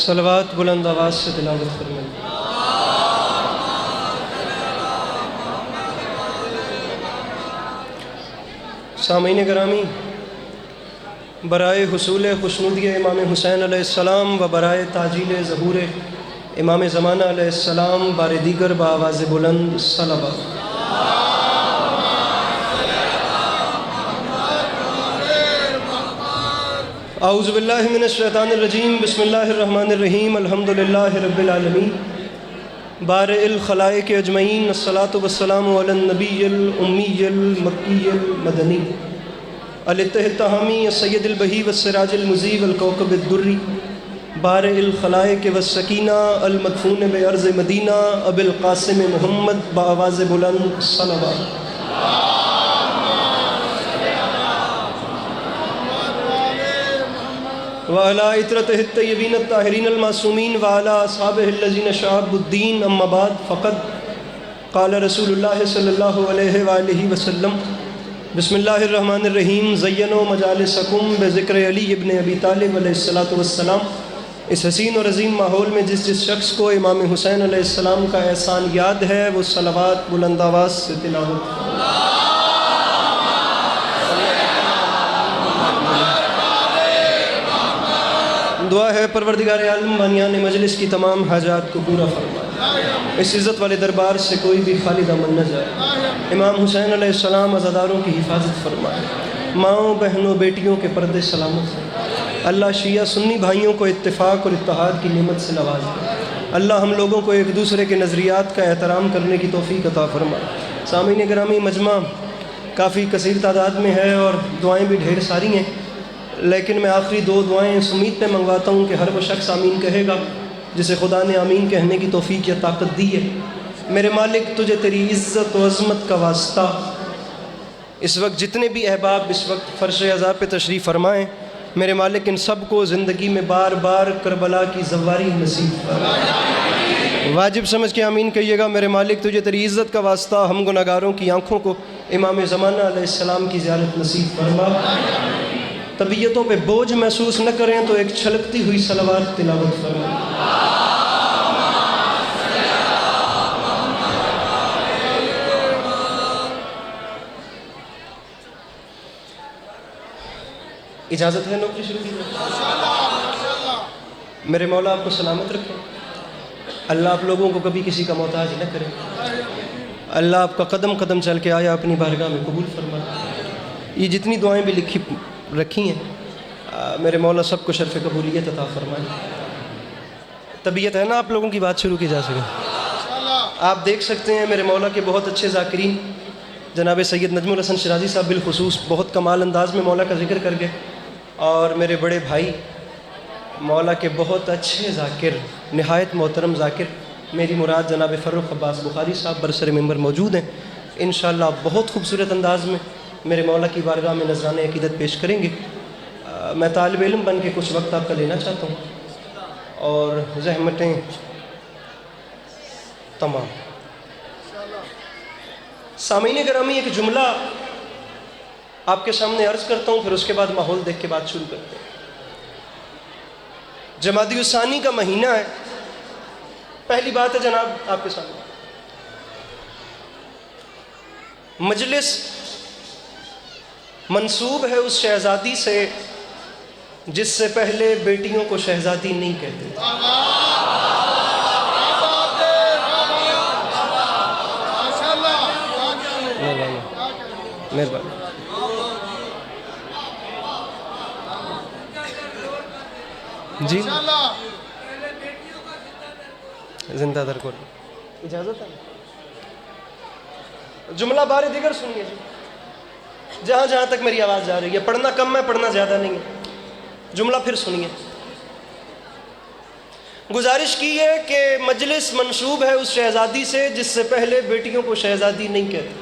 صلوات بلند آواز سے تلاوت فرمائیں۔ سامعین گرامی، برائے حصول خوشنودی امام حسین علیہ السلام و برائے تاجیل ظہور امام زمانہ علیہ السلام بار دیگر بآواز بلند صلوات۔ اعوذ باللہ من الشیطان الرجیم، بسم اللہ الرحمن الرحیم، الحمدللہ رب العالمین، بارئ الخلائق اجمعین، الصلاۃ والسلام علی النبی الامی المکی المدنی الطہ التہامی السید البہی والسراج المضیء والکوکب الدری، بارئ الخلائق والسکینہ المدفون بارض مدینہ ابی القاسم محمد بآواز بلند صلوات۔ وعلى عطرته الطيبين الطاهرين المعصومين وعلى أصحابه الذين شعبوا الدين، أما بعد، فقد قال رسول الله صلى الله عليه وآله وسلم، بسم الله الرحمن الرحيم، زينوا مجالسكم بذكر علی ابن ابی طالب علیہ الصلاۃ والسلام۔ اس حسین اور عظیم ماحول میں جس شخص کو امام حسین علیہ السلام کا احسان یاد ہے، وہ صلوات بلند آواز سے تلاوت۔ دعا ہے پروردگار عالم بانیان مجلس کی تمام حاجات کو پورا فرمائے، اس عزت والے دربار سے کوئی بھی خالی دامن نہ جائے۔ امام حسین علیہ السلام عزاداروں کی حفاظت فرمائے، ماؤں بہنوں بیٹیوں کے پردے سلامت ہیں۔ اللہ شیعہ سنی بھائیوں کو اتفاق اور اتحاد کی نعمت سے نواز دے۔ اللہ ہم لوگوں کو ایک دوسرے کے نظریات کا احترام کرنے کی توفیق عطا فرمائے۔ سامعین گرامی، مجمع کافی کثیر تعداد میں ہے اور دعائیں بھی ڈھیر ساری ہیں، لیکن میں آخری دو دعائیں اس امید پہ منگواتا ہوں کہ ہر وہ شخص آمین کہے گا جسے خدا نے آمین کہنے کی توفیق یا طاقت دی ہے۔ میرے مالک، تجھے تیری عزت و عظمت کا واسطہ، اس وقت جتنے بھی احباب اس وقت فرش عزا پہ تشریف فرمائیں، میرے مالک ان سب کو زندگی میں بار بار کربلا کی زواری نصیب فرمائے۔ واجب سمجھ کے آمین کہیے گا۔ میرے مالک، تجھے تیری عزت کا واسطہ ہم گناہگاروں کی آنکھوں کو امام زمانہ علیہ السلام کی زیارت نصیب فرما۔ طبیعتوں پہ بوجھ محسوس نہ کریں تو ایک چھلکتی ہوئی صلوات تلاوت فرمائیں۔ اجازت ہے نوکری شروع کی؟ میرے مولا آپ کو سلامت رکھیں، اللہ آپ لوگوں کو کبھی کسی کا محتاج نہ کرے، اللہ آپ کا قدم قدم چل کے آیا اپنی بارگاہ میں قبول فرمائے۔ یہ جتنی دعائیں بھی لکھی رکھی ہیں، میرے مولا سب کو شرف قبولیت عطا فرمائے۔ طبیعت ہے نا آپ لوگوں کی بات شروع کی جا سکے؟ آپ دیکھ سکتے ہیں میرے مولا کے بہت اچھے ذاکرین جناب سید نجم الحسن شرازی صاحب بالخصوص بہت کمال انداز میں مولا کا ذکر کر گئے، اور میرے بڑے بھائی مولا کے بہت اچھے ذاکر، نہایت محترم ذاکر، میری مراد جناب فروخ عباس بخاری صاحب برسر ممبر موجود ہیں۔ انشاءاللہ بہت خوبصورت انداز میں میرے مولا کی بارگاہ میں نذرانہ عقیدت پیش کریں گے۔ میں طالب علم بن کے کچھ وقت آپ کا لینا چاہتا ہوں اور زحمتیں تمام۔ سامعین گرامی، ایک جملہ آپ کے سامنے عرض کرتا ہوں، پھر اس کے بعد ماحول دیکھ کے بات شروع کرتے ہیں۔ جمادی الثانی کا مہینہ ہے۔ پہلی بات ہے جناب آپ کے سامنے، مجلس منسوب ہے اس شہزادی سے جس سے پہلے بیٹیوں کو شہزادی نہیں کہتے تھے۔ مہربانی۔ جی زندہ در کو اجازت ہے؟ جملہ بار دیگر سنیے جی، جہاں جہاں تک میری آواز جا رہی ہے۔ پڑھنا کم ہے، پڑھنا زیادہ نہیں ہے۔ جملہ پھر سنیے۔ گزارش کی ہے کہ مجلس منسوب ہے اس شہزادی سے جس سے پہلے بیٹیوں کو شہزادی نہیں کہتے۔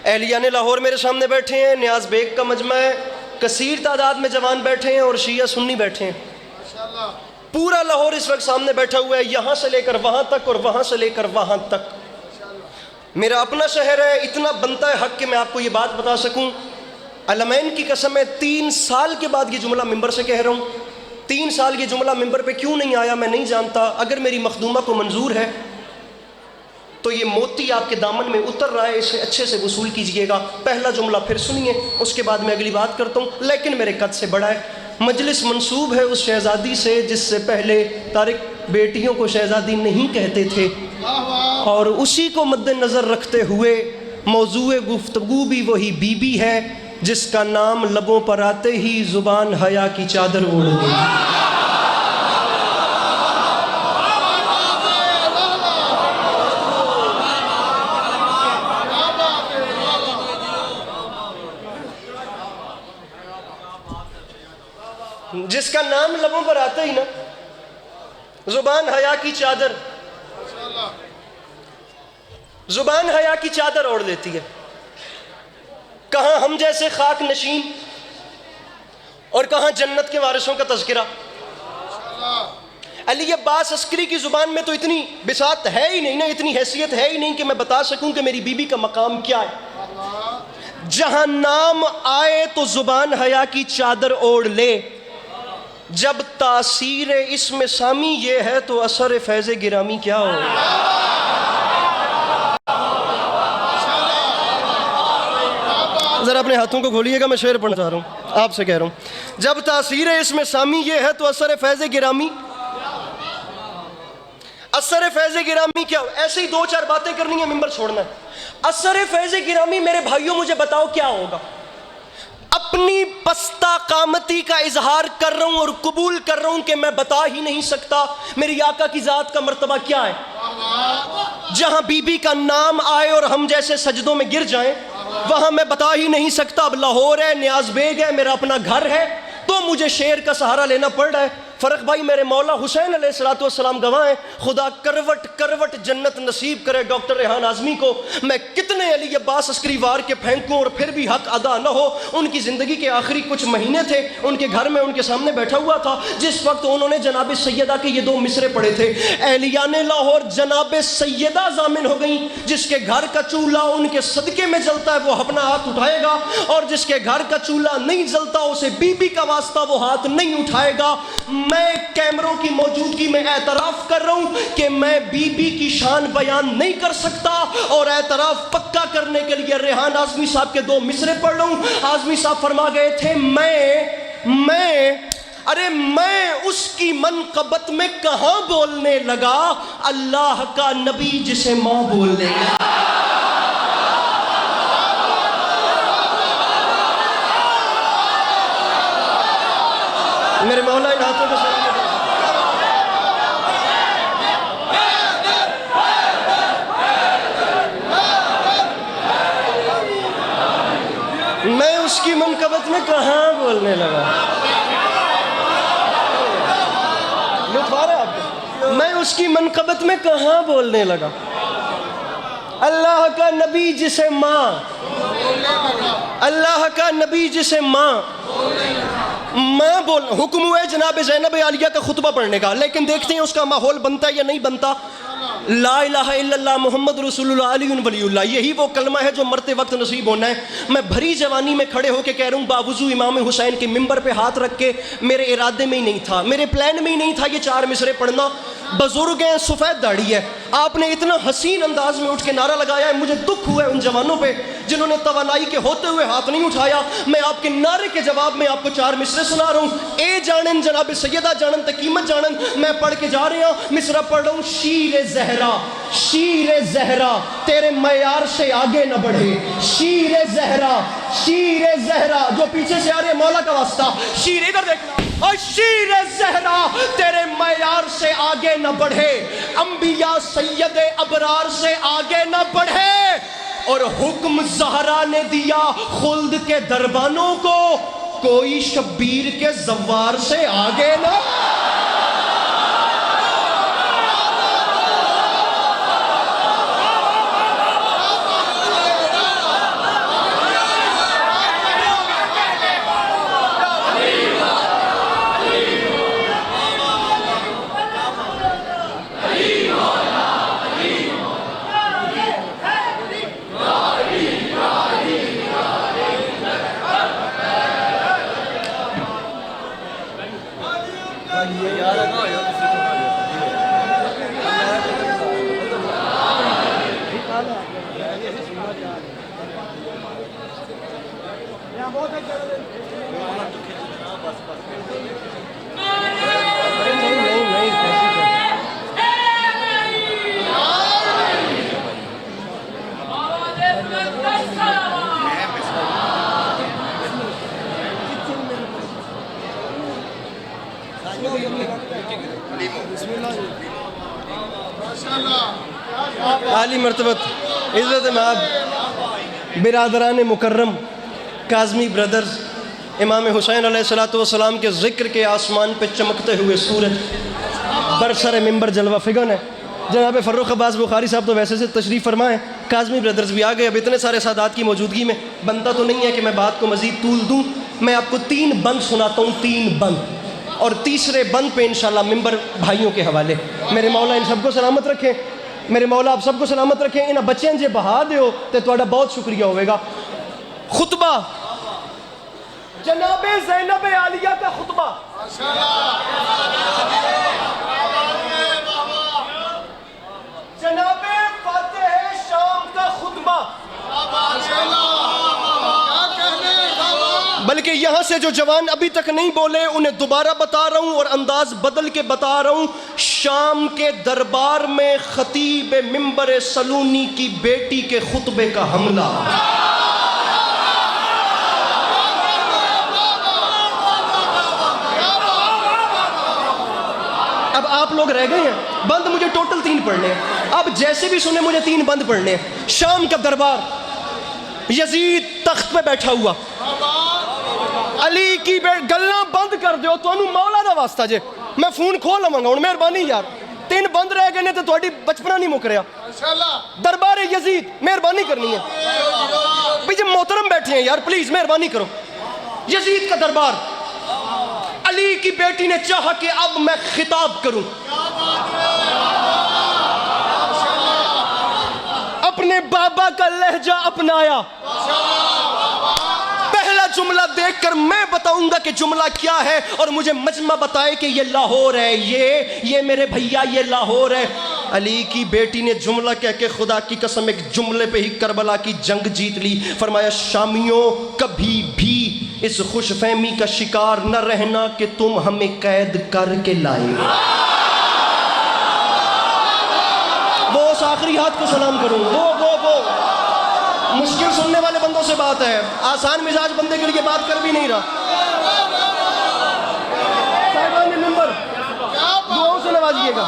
اہلیان لاہور میرے سامنے بیٹھے ہیں، نیاز بیگ کا مجمع ہے، کثیر تعداد میں جوان بیٹھے ہیں اور شیعہ سنی بیٹھے ہیں۔ پورا لاہور اس وقت سامنے بیٹھا ہوا ہے، یہاں سے لے کر وہاں تک اور وہاں سے لے کر وہاں تک۔ میرا اپنا شہر ہے، اتنا بنتا ہے حق کہ میں آپ کو یہ بات بتا سکوں علمین کی قسم ہے 3 سال کے بعد یہ جملہ ممبر سے کہہ رہا ہوں. 3 سال یہ جملہ ممبر پہ کیوں نہیں آیا میں نہیں جانتا. اگر میری مخدومہ کو منظور ہے تو یہ موتی آپ کے دامن میں اتر رہا ہے, اسے اچھے سے وصول کیجئے گا. پہلا جملہ پھر سنیے, اس کے بعد میں اگلی بات کرتا ہوں, لیکن میرے قد سے بڑا ہے. مجلس منسوب ہے اس شہزادی سے جس سے پہلے طارق بیٹیوں کو شہزادی نہیں کہتے تھے, اور اسی کو مد نظر رکھتے ہوئے موضوع گفتگو بھی وہی بی بی ہے جس کا نام لبوں پر آتے ہی زبان حیا کی چادر اوڑھ گئی. جس کا نام لبوں پر آتا ہی نا زبان حیا کی چادر, زبان حیا کی چادر اوڑھ لیتی ہے. کہاں ہم جیسے خاک نشین اور کہاں جنت کے وارثوں کا تذکرہ. علی عباس عسکری کی زبان میں تو اتنی بساط ہے ہی نہیں نا, اتنی حیثیت ہے ہی نہیں کہ میں بتا سکوں کہ میری بیوی کا مقام کیا ہے. جہاں نام آئے تو زبان حیا کی چادر اوڑھ لے. جب تاثیر اسم سامی یہ ہے تو اثر فیض گرامی کیا ہو. ذرا اپنے ہاتھوں کو کھولیے گا, میں شعر پڑھنا چاہ رہا ہوں, آپ سے کہہ رہا ہوں. جب تاثیر اسم سامی یہ ہے تو اثر فیض گرامی, اثر فیض گرامی کیا ہو. ایسے ہی 2-4 باتیں کرنی ہیں, ممبر چھوڑنا ہے. اثر فیض گرامی میرے بھائیوں مجھے بتاؤ کیا ہوگا. اپنی پستہ قامتی کا اظہار کر رہا ہوں اور قبول کر رہا ہوں کہ میں بتا ہی نہیں سکتا میری آقا کی ذات کا مرتبہ کیا ہے. جہاں بی بی کا نام آئے اور ہم جیسے سجدوں میں گر جائیں وہاں میں بتا ہی نہیں سکتا. اب لاہور ہے, نیاز بیگ ہے, میرا اپنا گھر ہے, تو مجھے شعر کا سہارا لینا پڑ رہا ہے. فرق بھائی میرے مولا حسین علیہ السلام گواہ ہیں. خدا کروٹ کروٹ جنت نصیب کرے ڈاکٹر ریحان اعظمی کو. میں کتنے علی عباس عسکری وار کے پھینکوں اور پھر بھی حق ادا نہ ہو. ان کی زندگی کے آخری کچھ مہینے تھے, ان کے گھر میں ان کے سامنے بیٹھا ہوا تھا جس وقت انہوں نے جناب سیدہ کے یہ 2 مصرے پڑھے تھے. اہلیان لاہور جناب سیدہ ضامن ہو گئیں. جس کے گھر کا چولہا ان کے صدقے میں جلتا ہے وہ اپنا ہاتھ اٹھائے گا, اور جس کے گھر کا چولہا نہیں جلتا اسے بی بی کا واسطہ وہ ہاتھ نہیں اٹھائے گا. میں کیمروں کی موجودگی میں اعتراف کر رہا ہوں کہ میں بی بی کی شان بیان نہیں کر سکتا, اور اعتراف پکا کرنے کے لیے ریحان اعظمی صاحب کے 2 مصرے پڑھ رہا ہوں. اعظمی صاحب فرما گئے تھے میں اس کی منقبت میں کہاں بولنے لگا, اللہ کا نبی جسے ماں بولنے لگا. میرے مولا ان ہاتھوں کو سلام دے. میں اس کی منقبت میں کہاں بولنے لگا. لطف آ رہا ہے آپ کو. میں اس کی منقبت میں کہاں بولنے لگا. اللہ کا نبی جسے ماں, اللہ کا نبی جسے ماں بول. حکم ہوا ہے جناب زینب عالیہ کا خطبہ پڑھنے کا, لیکن دیکھتے ہیں اس کا ماحول بنتا ہے یا نہیں بنتا. لا الہ الا اللہ محمد رسول اللہ علی ولی اللہ, یہی وہ کلمہ ہے جو مرتے وقت نصیب ہونا ہے. میں بھری جوانی میں کھڑے ہو کے کہہ رہا ہوں باوضو امام حسین کے ممبر پہ ہاتھ رکھ کے, میرے ارادے میں ہی نہیں تھا, میرے پلان میں ہی نہیں تھا یہ 4 مصرے پڑھنا. بزرگ ہیں, سفید داڑھی ہے, آپ نے اتنا حسین انداز میں اٹھ کے نعرہ لگایا ہے. مجھے دکھ ہوا ہے ان جوانوں پہ جنہوں نے توانائی کے ہوتے ہوئے ہاتھ نہیں اٹھایا. میں آپ کے نعرے کے جواب میں آپ کو 4 مصرے سنا رہا ہوں. اے جانن جناب سیدہ جانن تقیمت جانن, میں پڑھ کے جا رہا ہوں. مصرع پڑھ رہا ہوں. شیر زہرا, شیر زہرا تیرے معیار سے آگے نہ بڑھے. شیر زہرا, شیر زہرا, جو پیچھے سے آ رہے ہیں مولا کا واسطہ, شیر ادھر دیکھنا, اور شیر زہرا تیرے معیار سے آگے نہ بڑھے, انبیاء سید ابرار سے آگے نہ بڑھے. اور حکم زہرا نے دیا خلد کے دربانوں کو, کوئی شبیر کے زوار سے آگے نہ. عالی مرتبت عزت مآب برادران مکرم کاظمی بردرز، امام حسین علیہ السلام کے ذکر کے آسمان پہ چمکتے ہوئے سورج برسر ممبر جلوہ فگن ہے۔ جناب فروخ عباس بخاری صاحب تو ویسے سے تشریف فرما ہے، کاظمی بردرز بھی آ گئے۔ اب اتنے سارے سادات کی موجودگی میں بنتا تو نہیں ہے کہ میں بات کو مزید طول دوں، میں آپ کو 3 بند سناتا ہوں، 3 بند، اور تیسرے بند پہ انشاءاللہ ممبر بھائیوں کے حوالے۔ میرے مولا ان سب کو سلامت رکھیں، میرے مولا آپ سب کو سلامت رکھیں، انہاں بچیاں جے بہا دیو تے تہاڈا بہت شکریہ ہوئے گا۔ خطبہ جناب زینب عالیہ کا خطبہ، جناب فاتح شام کا خطبہ، بلکہ یہاں سے جو جوان ابھی تک نہیں بولے انہیں دوبارہ بتا رہا ہوں اور انداز بدل کے بتا رہا ہوں۔ شام کے دربار میں خطیب منبر سلونی کی بیٹی کے خطبے کا حملہ۔ اب آپ لوگ رہ گئے ہیں، بند مجھے ٹوٹل 3 پڑھنے ہیں، اب جیسے بھی سنے مجھے 3 بند پڑھنے ہیں۔ شام کا دربار، یزید تخت پہ بیٹھا ہوا، علی کی گلاں بند کر دیو تو انہوں مولا دا واسطہ جے، میں فون کھول لوں گا، مہربانی یار، 3 بند رہ گئے نے تو تھوڑی بچپنا نہیں مک رہا۔ دربار یزید، مہربانی کرنی ہے بھئی، جب محترم بیٹھے ہیں یار پلیز مہربانی کرو۔ یزید کا دربار، علی کی بیٹی نے چاہا کہ اب میں خطاب کروں، اپنے بابا کا لہجہ اپنایا۔ پہلا جملہ دیکھ کر میں بتاؤں گا کہ جملہ کیا ہے، اور مجھے مجمع بتائے کہ یہ لاہور ہے، یہ میرے بھیا یہ لاہور ہے۔ علی کی بیٹی نے جملہ کہہ کے خدا کی قسم ایک جملے پہ ہی کربلا کی جنگ جیت لی۔ فرمایا شامیوں کبھی بھی اس خوش فہمی کا شکار نہ رہنا کہ تم ہمیں قید کر کے لائے۔ وہ اس آخری ہاتھ کو سلام کروں، وہ مشکل سننے والے بندوں سے بات ہے، آسان مزاج بندے کے لیے بات کر بھی نہیں رہا۔ صاحبان ممبر دعاؤں سے نوازیے گا۔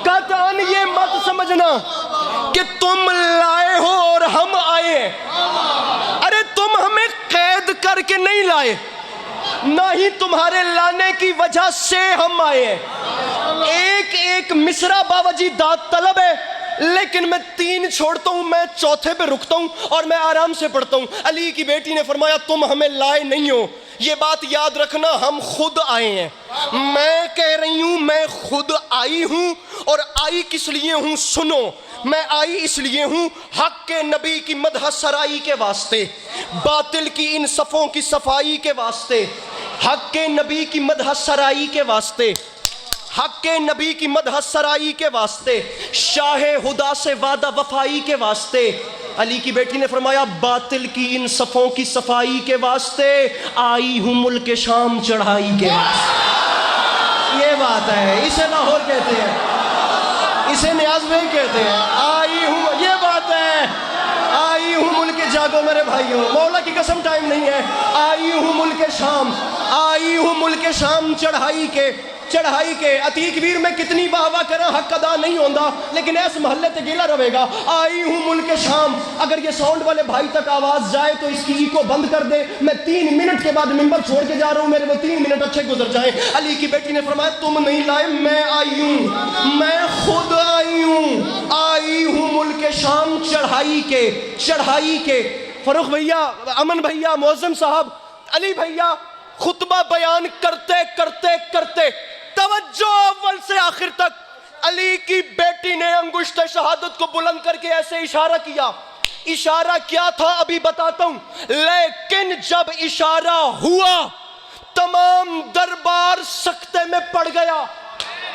قطعاً یہ مت سمجھنا کہ تم لائے ہو اور ہم آئے ہیں، ارے تم ہمیں قید کر کے نہیں لائے، نہ ہی تمہارے لانے کی وجہ سے ہم آئے ہیں۔ ایک ایک مصرع باوجی داد طلب ہے، لیکن میں 3 چھوڑتا ہوں، میں چوتھے پہ رکتا ہوں اور میں آرام سے پڑھتا ہوں۔ علی کی بیٹی نے فرمایا تم ہمیں لائے نہیں ہو، یہ بات یاد رکھنا، ہم خود آئے ہیں۔ میں کہہ رہی ہوں میں خود آئی ہوں، اور آئی کس لیے ہوں سنو، میں آئی اس لیے ہوں حق کے نبی کی مدح سرائی کے واسطے، باطل کی ان صفوں کی صفائی کے واسطے، حق کے نبی کی مدح سرائی کے واسطے، حق کے نبی کی مدح سرائی کے واسطے، شاہ ہدا سے وعدہ وفائی کے واسطے۔ علی کی بیٹی نے فرمایا باطل کی ان صفوں کی صفائی کے واسطے آئی ہوں ملک شام چڑھائی کے واسطے۔ یہ بات ہے، اسے لاہور کہتے ہیں، اسے نیاز بھائی کہتے ہیں، آئی ہوں، یہ بات ہے، آئی ہوں ملک جاگو میرے بھائیوں، مولا کی قسم ٹائم نہیں ہے، آئی ہوں ملک شام، آئی ہوں ملک شام چڑھائی کے عتیق ویر میں کتنی واہ واہ کرا حق ادا نہیں ہوندا، لیکن ایس محلے تے گیلا رہے گا۔ آئی ہوں ملک شام، اگر یہ ساؤنڈ والے بھائی تک آواز جائے تو اس کی ایکو بند کر دے، میں 3 منٹ کے بعد ممبر چھوڑ کے جا رہا ہوں، میرے وہ 3 منٹ اچھے گزر جائیں۔ علی کی بیٹی نے فرمایا تم نہیں لائے، میں آئی ہوں، میں خود آئی ہوں ملک شام چڑھائی کے۔ فروخ بھیا، امن بھیا، معظم صاحب، علی بھیا خطبہ بیان کرتے توجہ اول سے آخر تک علی کی بیٹی نے انگشت شہادت کو بلند کر کے ایسے اشارہ کیا۔ اشارہ کیا تھا ابھی بتاتا ہوں، لیکن جب اشارہ ہوا تمام دربار سکتے میں پڑ گیا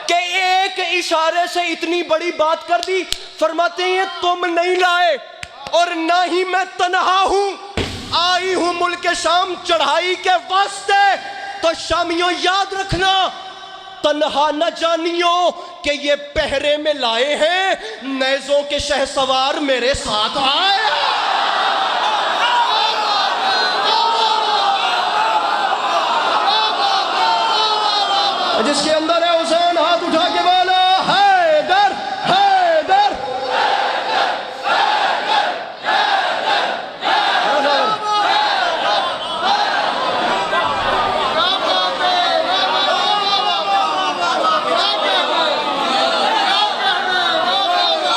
کہ ایک اشارے سے اتنی بڑی بات کر دی. فرماتے ہیں تم نہیں لائے اور نہ ہی میں تنہا ہوں, آئی ہوں ملک شام چڑھائی کے واسطے. تو شامیوں یاد رکھنا, تنہا نہ جانیو کہ یہ پہرے میں لائے ہیں نیزوں کے شہسوار میرے ساتھ آئے. جس کے اندر ہے حسین ہاتھ اٹھا کے بولا حیدر حیدر.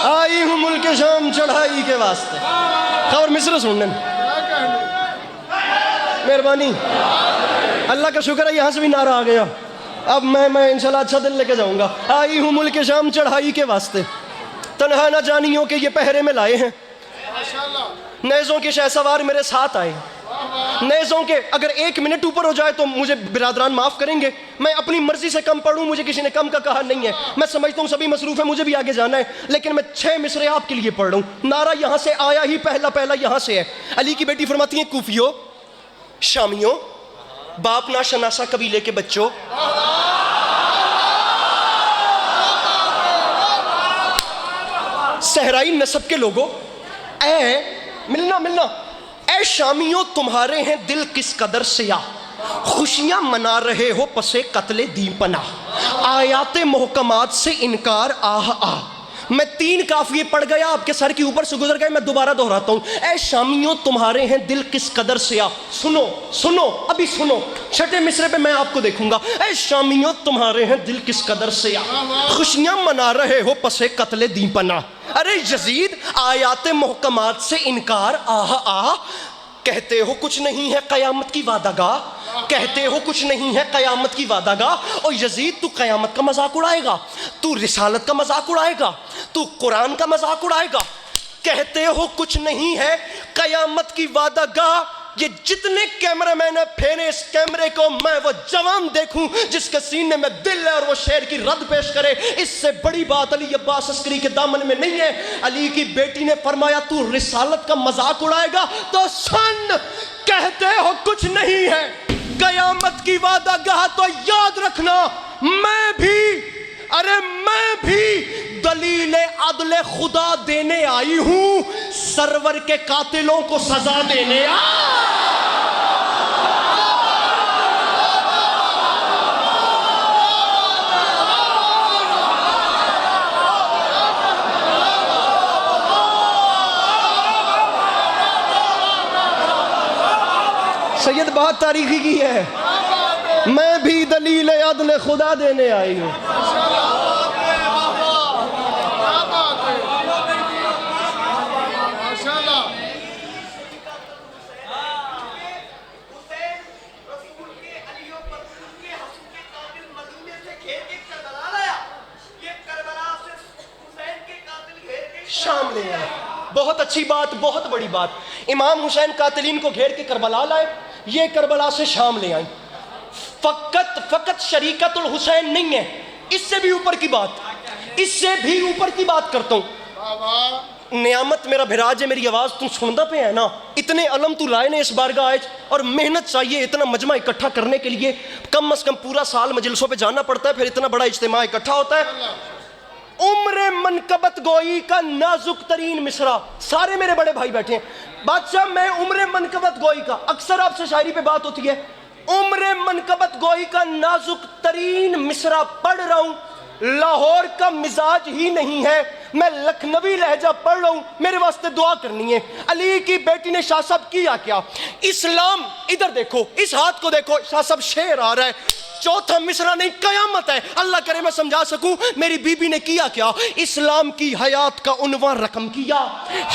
آئی ہوں ملک شام چڑھائی کے واسطے. خبر مصر سننے مہربانی, اللہ کا شکر ہے یہاں سے بھی نعرہ آ گیا. اب میں انشاءاللہ اچھا دل لے کے جاؤں گا. آئی ہوں ملک شام چڑھائی کے واسطے, تنہا نہ جانیوں کہ یہ پہرے میں لائے ہیں نیزوں کے شہسوار میرے ساتھ آئے. نیزوں کے اگر 1 منٹ اوپر ہو جائے تو مجھے برادران معاف کریں گے, میں اپنی مرضی سے کم پڑھوں, مجھے کسی نے کم کا کہا نہیں ہے. میں سمجھتا ہوں سبھی مصروف ہیں, مجھے بھی آگے جانا ہے, لیکن میں 6 مصرے آپ کے لیے پڑھ رہا ہوں. نعرہ یہاں سے آیا ہی پہلا یہاں سے ہے. علی کی بیٹی فرماتی ہیں کوفیوں شامیوں باپ ناشناسا قبیلے کے بچوں, صحرائی نسب کے لوگوں, اے ملنا اے شامیوں تمہارے ہیں دل کس قدر سیاہ, خوشیاں منا رہے ہو پسے قتل دی پناہ, آیات محکمات سے انکار آہ آہ. میں 3 قافیے پڑھ گیا, آپ کے سر کے اوپر سے گزر گئے, میں دوبارہ دہراتا ہوں. اے شامیوں تمہارے ہیں دل کس قدر سیاہ, سنو ابھی سنو, 6 مصرے پہ میں آپ کو دیکھوں گا. اے شامیوں تمہارے ہیں دل کس قدر سیاہ, خوشیاں منا رہے ہو پسے قتل دی پناہ. ارے یزید آیات محکمات سے انکار آہ آہ, کہتے ہو کچھ نہیں ہے قیامت کی وعدہ گاہ, کہتے ہو کچھ نہیں ہے قیامت کی وعدہ گاہ. اور یزید تو قیامت کا مذاق اڑائے گا, تو رسالت کا مذاق اڑائے گا, تو قرآن کا مذاق اڑائے گا. کہتے ہو کچھ نہیں ہے قیامت کی وعدہ گاہ. یہ جتنے کیمرہ مین نے پھیرے اس کیمرے کو, میں وہ جوان دیکھوں جس کے سینے میں دل ہے اور وہ شعر کی رد پیش کرے. اس سے بڑی بات علی عباس عسکری کے دامن میں نہیں ہے. علی کی بیٹی نے فرمایا تو رسالت کا مذاق اڑائے گا تو سن, کہتے ہو کچھ نہیں ہے قیامت کی وعدہ گاہ, تو یاد رکھنا میں بھی دلیل عدل خدا دینے آئی ہوں, سرور کے قاتلوں کو سزا دینے سید بات تاریخی کی ہے. میں بھی دلیل عدل خدا دینے آئی ہوں. شام لے آئے, بہت اچھی بات, بہت بڑی بات. امام حسین قاتلین کو گھیر کے کربلا لائے, یہ کربلا سے شام لے آئیں. فقط شریکت الحسین نہیں ہے, اس سے بھی اوپر کی بات, اس سے بھی اوپر کی بات کرتا ہوں. نعمت میرا بھراج ہے, میری آواز تم سندا پہ ہے نا, اتنے علم تو لائے نے اس بارگاہ آج, اور محنت چاہیے اتنا مجمع اکٹھا کرنے کے لیے. کم از کم پورا سال مجلسوں پہ جانا پڑتا ہے, پھر اتنا بڑا اجتماع اکٹھا ہوتا ہے. عمر منقبت گوئی کا نازک ترین مصرع, سارے میرے بڑے بھائی بیٹھے ہیں. بادشاہ میں عمر منقبت گوئی کا, اکثر آپ سے شاعری پہ بات ہوتی ہے, عمر منقبت گوئی کا نازک ترین مصرع پڑھ رہا ہوں. لاہور کا مزاج ہی نہیں ہے, میں لکھنوی لہجہ پڑھ رہا ہوں, میرے واسطے دعا کرنی ہے. علی کی بیٹی نے شاہ صاحب کیا کیا, اسلام ادھر دیکھو, اس ہاتھ کو دیکھو, شاہ صاحب شعر آ رہا ہے, چوتھا مصرع نہیں قیامت ہے, اللہ کرے میں سمجھا سکوں. میری بی بی نے کیا کیا, اسلام کی حیات کا عنوان رقم کیا,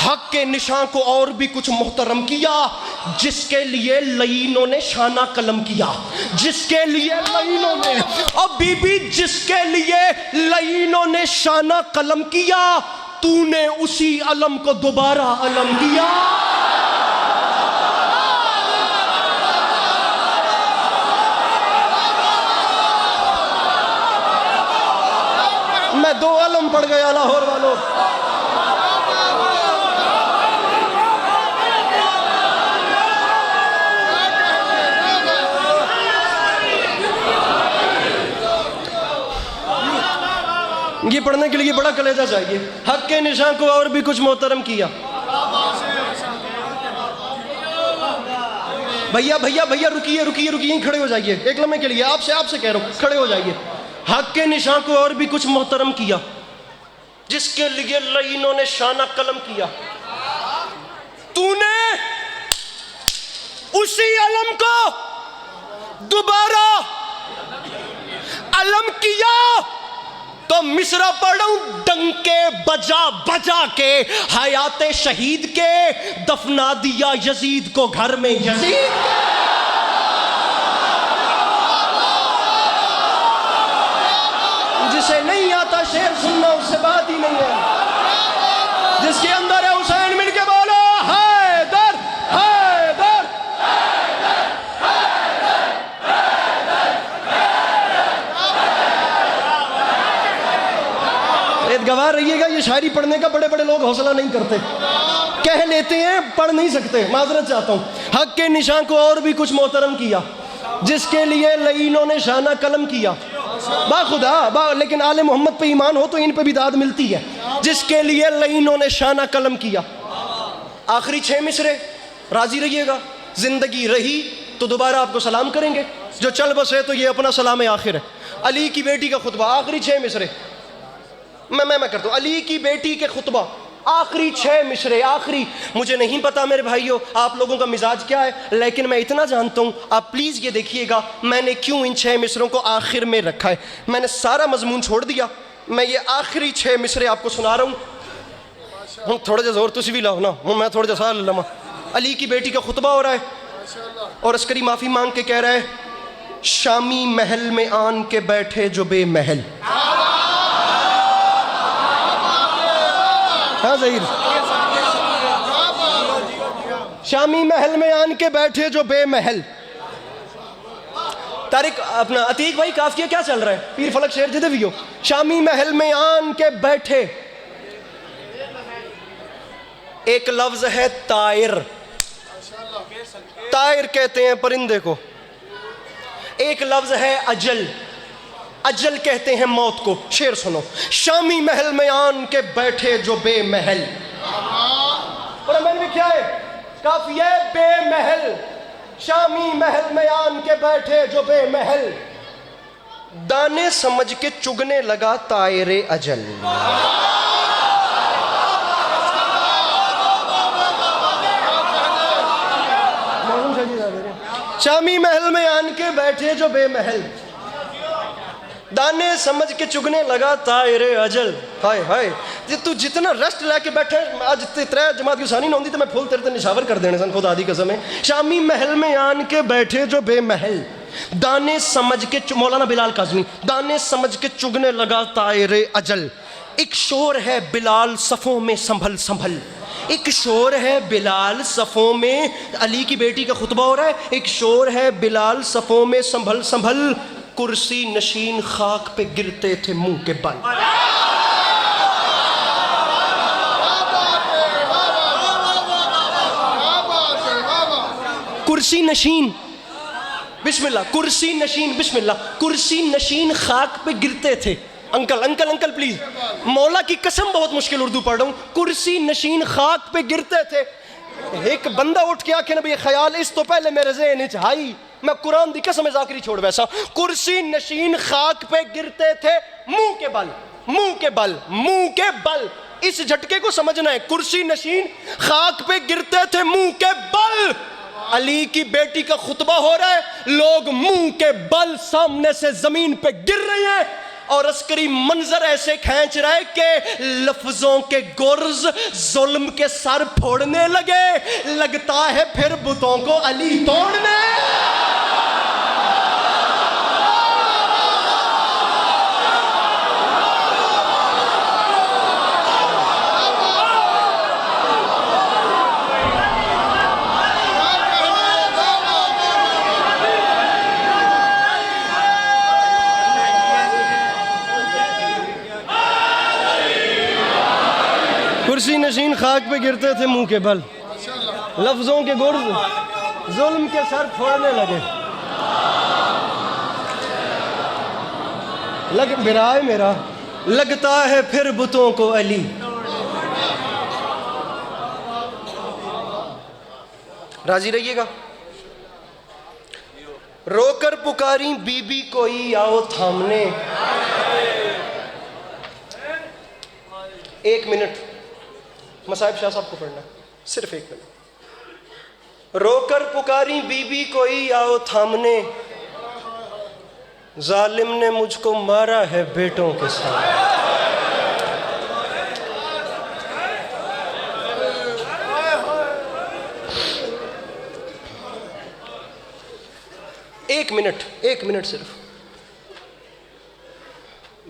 حق کے نشان کو اور بھی کچھ محترم کیا, جس کے لیے لعینوں نے شانہ قلم کیا, جس کے لیے لعینوں نے, اور بی بی جس کے لیے لعینوں نے شانہ قلم کیا, تو نے اسی علم کو دوبارہ علم کیا. دو علم پڑ گیا لاہور والوں. یہ پڑھنے کے لیے بڑا کلیجہ چاہیے. حق کے نشان کو اور بھی کچھ محترم کیا. بھیا بھیا بھیا رکیے رکیے رکیے, کھڑے ہو جائیے ایک لمحے کے لیے. آپ سے کہہ رہا ہوں, کھڑے ہو جائیے. حق کے نشان کو اور بھی کچھ محترم کیا, جس کے لیے لعینوں نے شانہ قلم کیا. تو نے اسی علم کو دوبارہ علم کیا تو مصرع پڑھوں ڈنکے بجا بجا کے حیات شہید کے دفنا دیا یزید کو گھر میں یزید کے. جسے نہیں آتا شعر سننا اس سے بات ہی نہیں ہے. جس کے اندر ہے حسین مل کے بولو حیدر حیدر. گوار رہیے گا, یہ شاعری پڑھنے کا بڑے بڑے لوگ حوصلہ نہیں کرتے, کہہ لیتے ہیں پڑھ نہیں سکتے. معذرت چاہتا ہوں. حق کے نشان کو اور بھی کچھ محترم کیا, جس کے لیے لعینوں نے شانہ قلم کیا. با خدا لیکن آل محمد پہ ایمان ہو تو ان پہ بھی داد ملتی ہے. جس کے لیے لعینوں نے شانہ قلم کیا. آخری 6 مصرے راضی رہیے گا. زندگی رہی تو دوبارہ آپ کو سلام کریں گے, جو چل بسے تو یہ اپنا سلام آخر ہے. علی کی بیٹی کا خطبہ, آخری 6 مصرے میں کرتا ہوں. علی کی بیٹی کے خطبہ, آخری 6 مصرے. آخری, مجھے نہیں پتا میرے بھائیوں آپ لوگوں کا مزاج کیا ہے, لیکن میں اتنا جانتا ہوں, آپ پلیز یہ دیکھیے گا میں نے کیوں ان 6 مصروں کو آخر میں رکھا ہے. میں نے سارا مضمون چھوڑ دیا, میں یہ آخری 6 مصرے آپ کو سنا رہا ہوں. تھوڑا جا زور تسی بھی لاؤ نا, میں تھوڑا جا سال لما. علی کی بیٹی کا خطبہ ہو رہا ہے اور عسکری معافی مانگ کے کہہ رہا ہے, شامی محل میں آن کے بیٹھے جو بے محل. ہاں ظہیر, شامی محل میں آن کے بیٹھے جو بے محل. طارق اپنا عتیق بھائی قافیہ کیا چل رہا ہے, پیر فلک شعر جدے بھی ہو. شامی محل میں آن کے بیٹھے, ایک لفظ ہے طائر. طائر کہتے ہیں پرندے کو. ایک لفظ ہے اجل, اجل کہتے ہیں موت کو. شعر سنو, شامی محل میں آن کے بیٹھے جو بے محل. اور میں نے کیا ہے قافیہ بے محل. شامی محل میں آن کے بیٹھے جو بے محل, دانے سمجھ کے چگنے لگا طائر اجل. شامی محل میں آن کے بیٹھے جو بے محل, دانے سمجھ کے چگنے لگا طائر اجل. ہائے ہائے, تو جتنا ریسٹ لے کے بیٹھے, آج 3 جماعت کی ثانی نہ ہوندی تو میں پھول تیرے تے نشاور کر دینے سن, خدا دی قسم ہے. شامی محل میں آن کے بیٹھے جو بے محل, دانے سمجھ کے, مولانا بلال کاظمی, دانے سمجھ کے چگنے لگا طائر اجل. ایک شور ہے بلال صفوں میں سنبھل سنبھل. ایک شور ہے بلال صفوں میں, علی کی بیٹی کا خطبہ ہو رہا ہے. ایک شور ہے بلال صفوں میں سنبھل سنبھل, کرسی نشین خاک پہ گرتے تھے منہ کے بل. کرسی نشین, بسم اللہ, کرسی نشین, بسم اللہ, کرسی نشین خاک پہ گرتے تھے. انکل پلیز, مولا کی قسم بہت مشکل اردو پڑھ رہا ہوں. کرسی نشین خاک پہ گرتے تھے. ایک بندہ اٹھ کے آکھے نبی خیال اس تو پہلے میرے ذہن وچ آئی, میں قرآن دی قسم ذاکری چھوڑ ویسا. کرسی نشین خاک پہ گرتے تھے منہ کے بل, منہ کے بل, منہ کے بل. اس جھٹکے کو سمجھنا ہے, کرسی نشین خاک پہ گرتے تھے منہ کے بل. علی کی بیٹی کا خطبہ ہو رہا ہے, لوگ منہ کے بل سامنے سے زمین پہ گر رہے ہیں, اور عسکری منظر ایسے کھینچ رہا ہے کہ لفظوں کے گرز ظلم کے سر پھوڑنے لگے. لگتا ہے پھر بتوں کو علی توڑنے. کرسی نشین خاک پہ گرتے تھے منہ کے بل، لفظوں کے گرز ظلم کے سر پھوڑنے لگے. برائے میرا لگتا ہے پھر بتوں کو علی. راضی رہیے گا. رو کر پکاری بی بی کوئی آؤ تھامنے. ایک منٹ مصائب شاہ صاحب کو پڑھنا ہے، صرف ایک منٹ. رو کر پکاری بی بی کوئی آؤ تھامنے، ظالم نے مجھ کو مارا ہے بیٹوں کے سامنے. ایک منٹ صرف.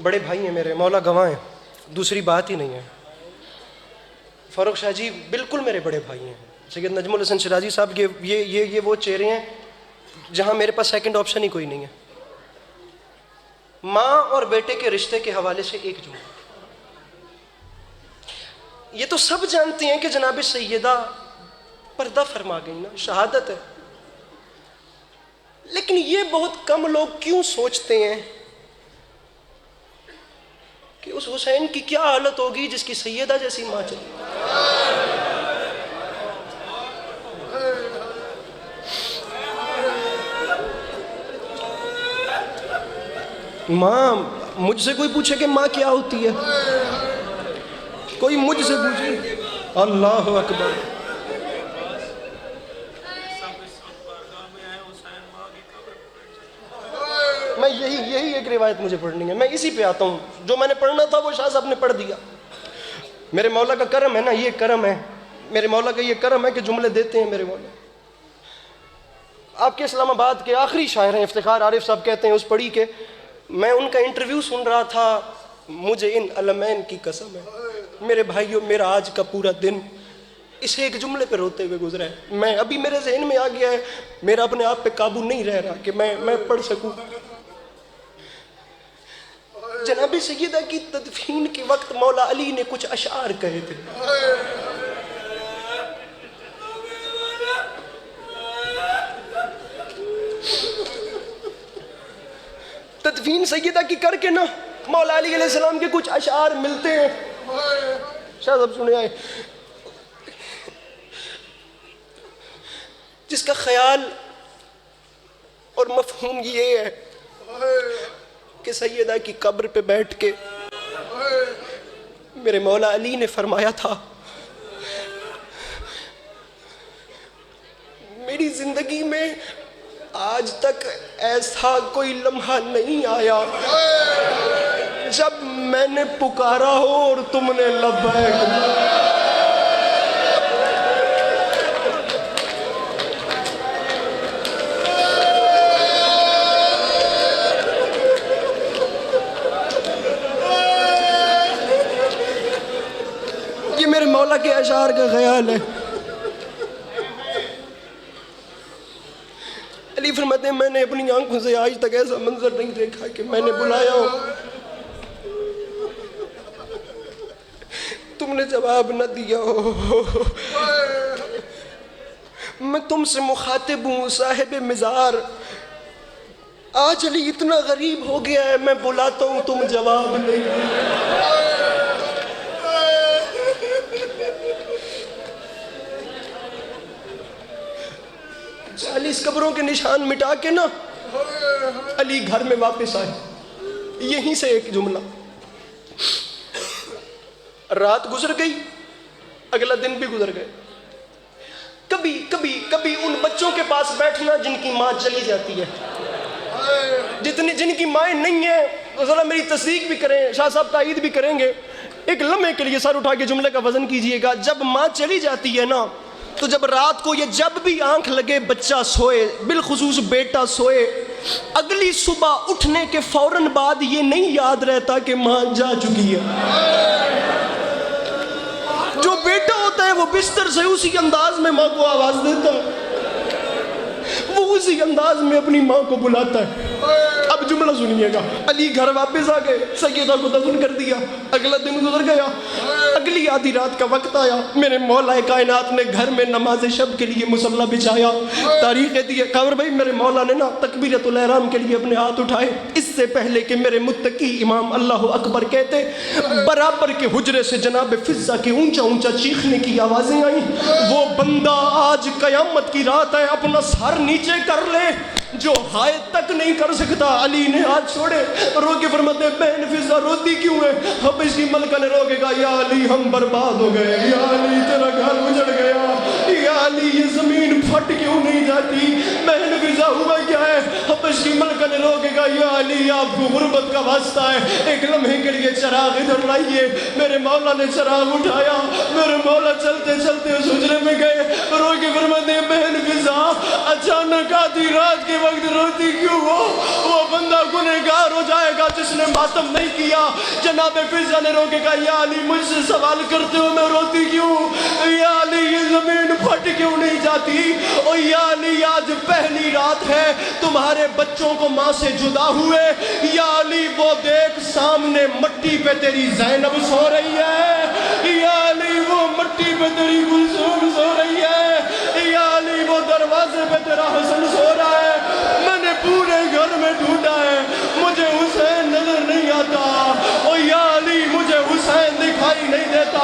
بڑے بھائی ہیں میرے، مولا گواہ ہیں، دوسری بات ہی نہیں ہے. فاروق شاہ جی بالکل میرے بڑے بھائی ہیں. سید نجم الحسن شیرازی صاحب یہ وہ چہرے ہیں جہاں میرے پاس سیکنڈ آپشن ہی کوئی نہیں ہے. ماں اور بیٹے کے رشتے کے حوالے سے ایک جملہ. یہ تو سب جانتے ہیں کہ جناب سیدہ پردہ فرما گئی نا، شہادت ہے. لیکن یہ بہت کم لوگ کیوں سوچتے ہیں کہ اس حسین کی کیا حالت ہوگی جس کی سیدہ جیسی ماں چلی. ماں، مجھ سے کوئی پوچھے کہ ماں کیا ہوتی ہے، کوئی مجھ سے پوچھے. اللہ اکبر. میں یہی ایک روایت مجھے پڑھنی ہے، میں اسی پہ آتا ہوں. جو میں نے پڑھنا تھا وہ شاہ صاحب نے پڑھ دیا. میرے مولا کا کرم ہے نا، یہ کرم ہے میرے مولا کا، یہ کرم ہے کہ جملے دیتے ہیں میرے مولا. آپ کے اسلام آباد کے آخری شاعر ہیں افتخار عارف صاحب، کہتے ہیں اس پڑھی کہ میں ان کا انٹرویو سن رہا تھا، مجھے ان علمین کی قسم ہے میرے بھائیوں، میرا آج کا پورا دن اس ایک جملے پہ روتے ہوئے گزرا ہے. میں ابھی میرے ذہن میں آ گیا ہے، میرا اپنے آپ پہ قابو نہیں رہ رہا کہ میں پڑھ سکوں. جناب سیدہ کی تدفین کے وقت مولا علی نے کچھ اشعار کہے تھے. تدفین سیدہ کی کر کے نا مولا علی علیہ السلام کے کچھ اشعار ملتے ہیں. شاید اب سنے آئے، جس کا خیال اور مفہوم یہ ہے کہ سیدہ کی قبر پہ بیٹھ کے میرے مولا علی نے فرمایا تھا، میری زندگی میں آج تک ایسا کوئی لمحہ نہیں آیا جب میں نے پکارا ہو اور تم نے لبیک. یہ میرے مولا کے اشعار کا خیال ہے. علی فرماتے ہیں میں نے اپنی آنکھوں سے آج تک ایسا منظر نہیں دیکھا کہ میں نے بلایا ہو، تم نے جواب نہ دیا ہو. میں تم سے مخاطب ہوں صاحب مزار، آج علی اتنا غریب ہو گیا ہے میں بلاتا ہوں تم جواب نہیں دیتے. 40 قبروں کے نشان مٹا کے نا علی گھر میں واپس آئے. یہیں سے ایک جملہ. رات گزر گئی، اگلا دن بھی گزر گئے. کبھی ان بچوں کے پاس بیٹھنا جن کی ماں چلی جاتی ہے، جن کی مائیں نہیں ہیں، ذرا میری تصدیق بھی کریں، شاہ صاحب تائید بھی کریں گے. ایک لمحے کے لیے سر اٹھا کے جملے کا وزن کیجئے گا. جب ماں چلی جاتی ہے نا تو جب رات کو یہ جب بھی آنکھ لگے بچہ سوئے، بالخصوص بیٹا سوئے، اگلی صبح اٹھنے کے فوراً بعد یہ نہیں یاد رہتا کہ ماں جا چکی ہے. جو بیٹا ہوتا ہے وہ بستر سے اسی انداز میں ماں کو آواز دیتا ہے، وہ اسی انداز میں اپنی ماں کو بلاتا ہے. اب جملہ سنیے گا، علی گھر واپس آ گئے، سیدہ کو دفن کر دیا، اگلا دن گزر گیا، اگلی آدھی رات کا وقت آیا، میرے مولا کائنات نے گھر میں نماز شب کے لیے مصلی بچھایا، تاریخ دیے خبر بھائی میرے مولا نے نا تکبیرۃ الاحرام کے لیے اپنے ہاتھ اٹھائے، اس سے پہلے کہ میرے متقی امام اللہ اکبر کہتے، برابر کے حجرے سے جناب فضہ کے اونچا اونچا چیخنے کی آوازیں آئیں، وہ بندہ آج قیامت کی رات ہے اپنا سر نیچے کر لے جو ہائے تک نہیں کر سکتا۔ علی نے ہاتھ چھوڑے، رو کے فرماتے بہن فضہ روتی کیوں ہے؟ حبش کی ملکہ نے رو کے کہا یا علی ہم برباد ہو گئے، یا علی تیرا گھر اجڑ گیا، یا علی یہ زمین پھٹ کیوں نہیں جاتی؟ بہن فضہ ہوا کیا ہے؟ حبش کی ملکہ نے رو کے کہا یا علی آپ کو غربت کا واسطہ ہے، ایک لمحے کے لیے چراغ ادھر لائیے۔ میرے مولا نے چراغ اٹھایا، میرے مولا چلتے چلتے اس حجرے میں گئے، رو کے فرماتے بہن فضہ اچانک آدھی رات کے وقت روتی کیوں ہو؟ وہ بندہ گنہگار ہو جائے گا جس نے ماتم نہیں کیا۔ جناب فضہ نے رو کے کہا یا علی مجھ سے سوال کرتے ہو میں روتی کیوں؟ یا علی یہ زمین پھٹ کیوں نہیں جاتی؟ اور یا علی آج پہلی رات ہے تمہارے بچوں کو ماں سے جدا ہوئے، یا علی وہ دیکھ سامنے مٹی پہ تیری زینب سو رہی ہے، یا علی وہ مٹی پہ تیری کلثوم سو رہی ہے، یا علی وہ دروازے پہ تیرا حسن سو رہا ہے، میں نے پورے گھر میں ڈھونڈا ہے مجھے حسین نظر نہیں آتا، اور یا علی مجھے حسین دکھائی نہیں دیتا۔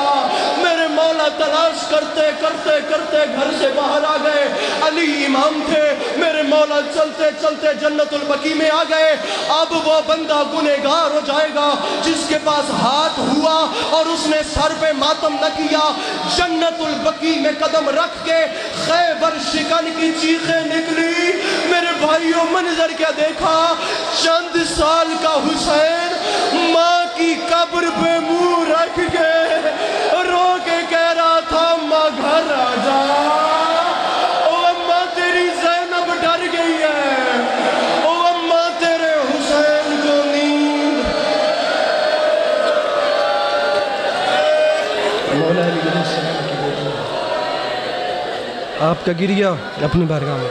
میرے مولا تلاش کرتے کرتے کرتے گھر سے باہر آ گئے، علی امام تھے، میرے مولا چلتے چلتے جنت البقیع میں آ گئے۔ اب وہ بندہ گنہگار ہو جائے گا جس کے پاس ہاتھ ہوا اور اس نے سر پہ ماتم نہ کیا، جنت البقیع میں قدم رکھ کے خیبر شکن کی چیخیں نکلی۔ میرے بھائیوں منظر کیا دیکھا، چند سال کا حسین ماں کی قبر پہ منہ رکھ کے رو کے کہہ رہا تھا ماں گھر آ جا، او اماں تیری زینب ڈر گئی ہے، او اماں تیرے حسین کو نیند۔ مولا علی علیہ السلام کی بیٹی آپ کا گریہ اپنی بارگاہ میں